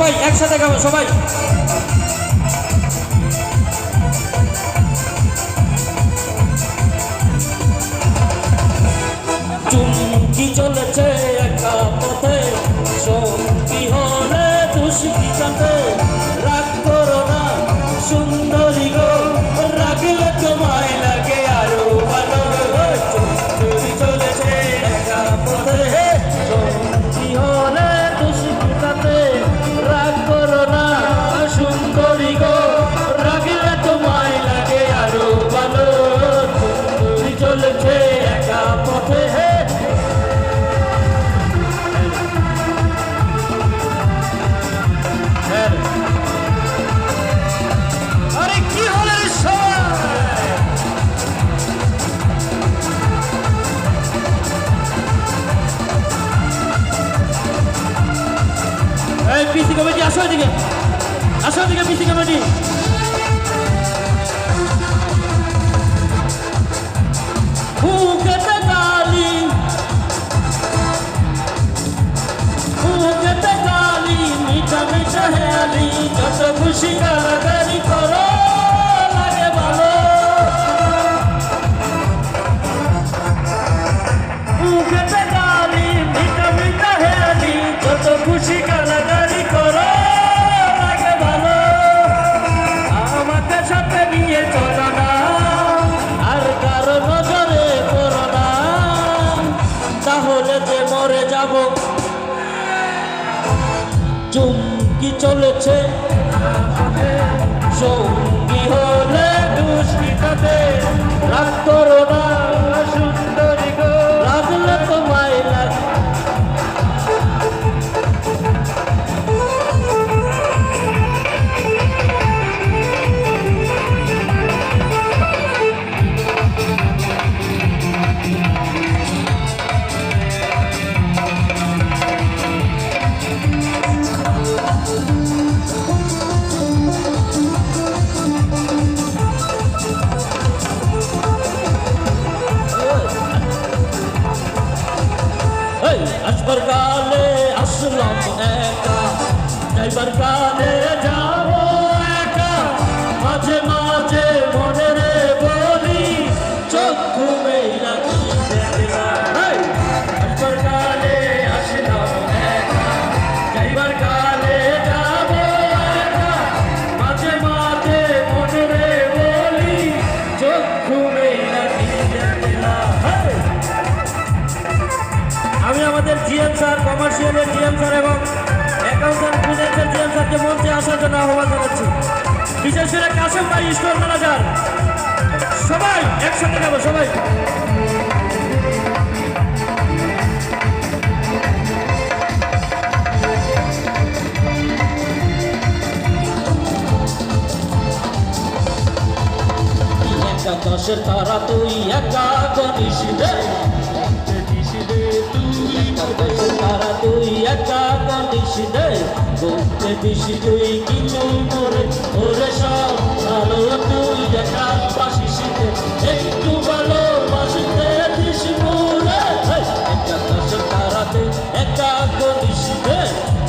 সবাই একসাথে গাবো সবাই। চুমকি চলেছে একা পথে, সঙ্গী হলে দুষ্টি কাঁধে। রাগ করো না সুন্দরী গো, রাগলে তোমায় লাগে আরো ভালো। চুমকি চলেছে একা পথে, সঙ্গী হলে দুষ্টি কাঁধে। রাগ করো না সুন্দরী গো, রাগলে তোমায় লাগে আরো ভালো। চুমকি চলেছে একা পথে। আরে কি হলো রে সবাই? এই পিসি কমিটি আসো এদিকে, আসো এদিকে পিসি কমিটি। বুকেতে গালি, বুকেতে গালি, মিঠা মিঠা হেয়ালি, যত খুশি গালাগালি করো লাগে ভালো। বুকেতে গালি, মিঠা মিঠা হেয়ালি, যত খুশি গালাগালি করো লাগে ভালো। আমাকে সাথে নিয়ে চলো না, আর কারো নজরে পড়ো না, তাহলে যে মরে যাব। চুমকি চলেছে সঙ্গী হলে দুষ্টি কাঁধে। রাগ করো না সুন্দরী গো, রাগলে তোমায় লাগে। আসবার কালে আসলাম একা, যাইবার কালে যাবো একা। মাঝে মাঝে মনে রে বলি, চক্ষু মেলা আসবার কালে আসলাম একা, যাইবার কালে যাবো একা। মাঝে মাঝে মনে রে বলি, চক্ষু মেলা। আমি আমাদের জিএম স্যার, কমার্শিয়ালের জিএম স্যার এবং অ্যাকাউন্টেন্ট ফিনান্সের জিএম স্যারকে মঞ্চে আসার জন্য আহ্বান জানাচ্ছি। বিশেষ করে কাশেম ভাই স্টোর ম্যানেজার, সবাই একসাথে যাবো সবাই। আকাশের তারা তুই একা গনিস রে, তারা তুই একা গনিস রে, বলতে দিস তুই কিছু মরে ওরে সব ভালো। তুই একা বাসিস রে, একটু ভালো বাসিতে দিস মোরে। আকাশের তারা তুই একা গনিস রে,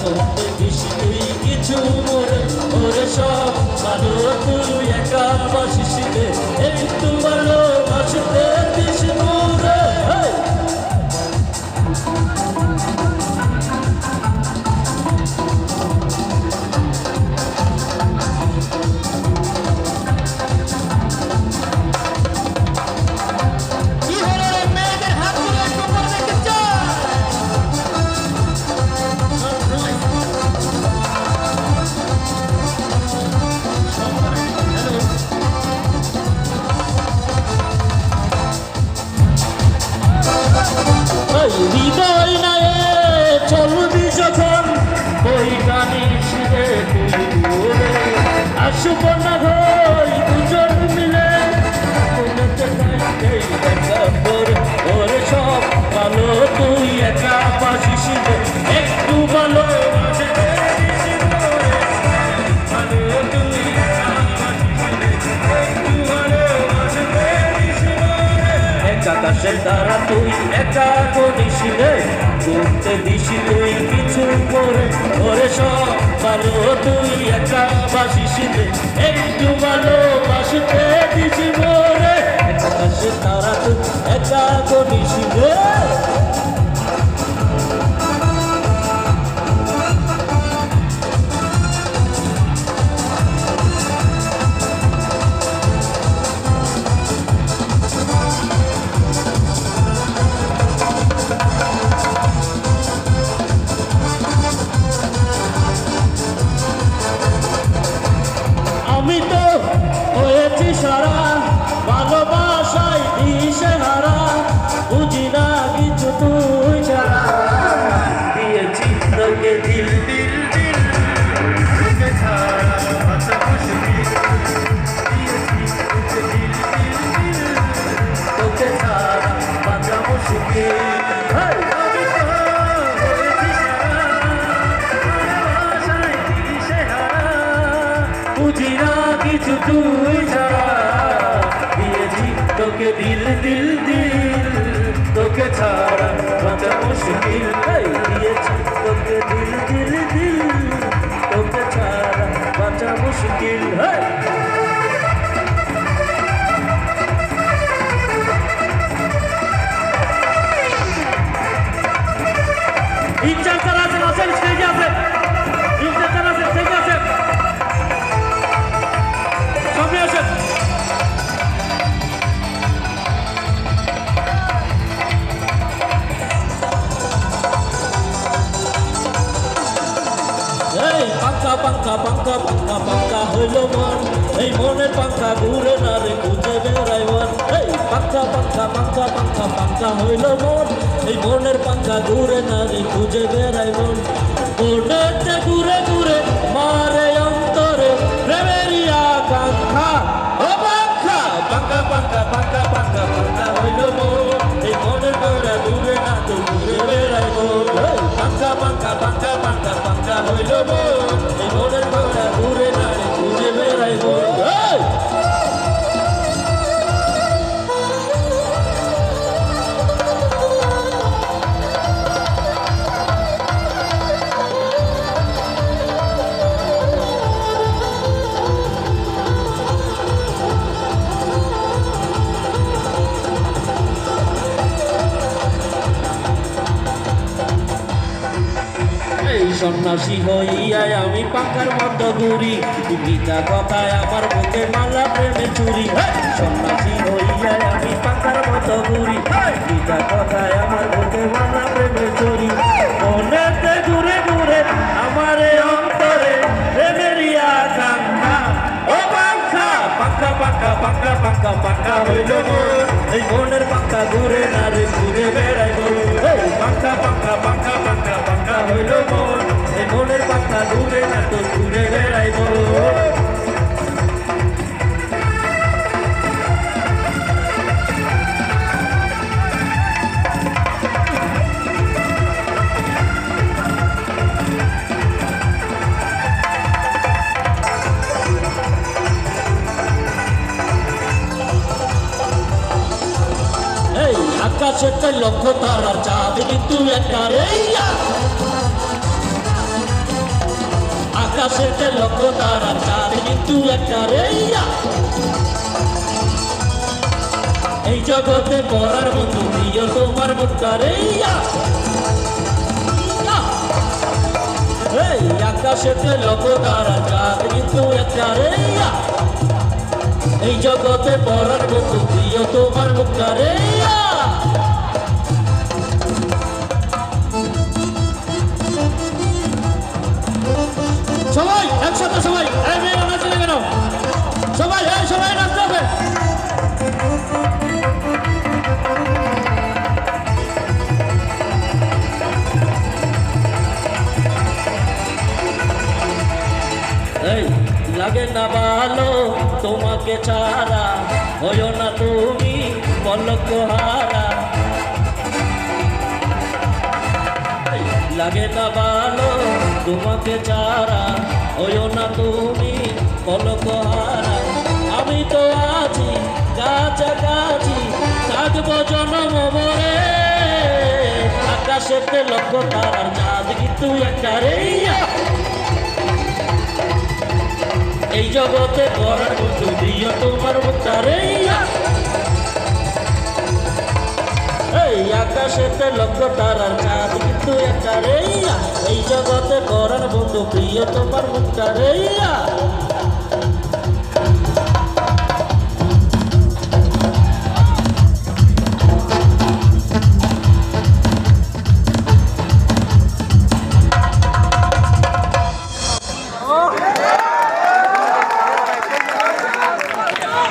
বলতে দিস তুই কিছু মরে ওরে সব ভালো। তুই একা বাসিস রে, একটু ভালো বাসিতে দিস মোরে। হৃদয় নায়ে চলবি যখন, ওই গানের সুরে আসব না ঘর দুজন মিলে। ওরে সব ভালো, তুই একা বাসিস একটু ভালো। আকাশের তারা তুই একা করিস রে ঘুরতে দিস তুই কিছু করে ওরে সব ভালো তুই একা বাসিস রে একটু ভালো বাসতে দিস মোরে আকাশের তারা তুই একা করিস রে আমি তো হয়েছি সারা ভালোবাসায় দিশে হারা বুঝি না কিছু তুই ছাড়া দিয়েছি তোকে দিল দিল দিল তোকে ছাড়া বাঁচা মুশকিল দিয়েছি তোকে দিল দিল দিল তোকে ছাড়া বাঁচা মুশকিল আমি তো হয়েছি সারা ভালোবাসায় দিশে হারা বুঝি না কিছু তুই ছাড়া দিয়েছি তোকে দিল দিল দিল তোকে ছাড়া বাঁচা মুশকিল দিয়েছি তোকে দিল দিল দিল তোকে ছাড়া বাঁচা মুশকিল ইচ্ছা করা আছে আসেন স্টেজে আছে ইচ্ছা করা আছে স্টেজে আছে সামনে আসেন এই পাঙ্কা পাঙ্কা পাঙ্কা পাঙ্কা পাঙ্কা হইল মন এই মনের পাঙ্কা ঘুরে না রে খুঁজে বেড়াই মন এই পাঙ্কা পাঙ্কা পাঙ্কা পাঙ্কা পাঙ্কা হইল মন এই মনের পাঙ্কা ঘুরে না রে খুঁজে বেড়াই মন মনেতে ঘুরে ঘুরে মারে অন্তরে প্রেমেরই আকাঙ্ক্ষা ও পাঙ্কা পাঙ্কা পাঙ্কা পাঙ্কা পাঙ্কা পাঙ্কা হইল মন এই মনের পাঙ্কা ঘুরে না তো ঘুরে বেড়াই মন পাঙ্কা পাঙ্কা পাঙ্কা পাঙ্কা পাঙ্কা হইল মন এই মনের পাঙ্কা ঘুরে না রে ঘুরে বেড়াই মন সন্ন্যাসী হইয়াই আমি পাঙ্কার মতো ঘুরি মিথ্যা কথায় আমার মুখে মালা প্রেমে চুরি সন্ন্যাসী হইয়াই আমি পাঙ্কার মতো ঘুরি মিথ্যা কথায় আমার মুখে মালা প্রেমে চুরি মনেতে ঘুরে ঘুরে আমার অন্তরে প্রেমেরই আকাঙ্ক্ষা ও পাঙ্কা পাঙ্কা পাঙ্কা পাঙ্কা পাঙ্কা পাঙ্কা হইল মন এই মনের পাঙ্কা ঘুরে না রে ঘুরে বেড়াই পাঙ্কা পাঙ্কা পাঙ্কা পাঙ্কা পাঙ্কা হইল মন এই মনের পাঙ্কা ঘুরে না তো ঘুরে বেড়াই আকাশেতে লক্ষ তারার চাঁদ কিন্তু একটা রে আকাশেতে লক্ষ তারার চাঁদ কিন্তু একটা রে এই জগতে পড়ার মতো প্রিয় তোমার মুখটা রে এই আকাশেতে লক্ষ তারার চাঁদ কিন্তু একটা রে এই জগতে পড়ার মতো প্রিয় তোমার মুখটা রে সবাই একসাথে সবাই এই মেয়েরা নাচে না কেন সবাই সবাই নাচতে হবে লাগে না ভালো তোমাকে ছাড়া হইও না তুমি পলক হারা লাগে না ভালো তোমাকে ছাড়া হইও না তুমি পলক হারা আমি তো আছি কাছাকাছি থাকবো জনম ভরে আকাশেতে লক্ষ তারার চাঁদ কিন্তু একটা রে এই জগতে করার বন্ধু প্রিয় তোমার মুখটা রে এই আকাশেতে লক্ষ তারার চাঁদ কিন্তু একটা রে এই জগতে করার বন্ধু প্রিয় তোমার মুখটা রে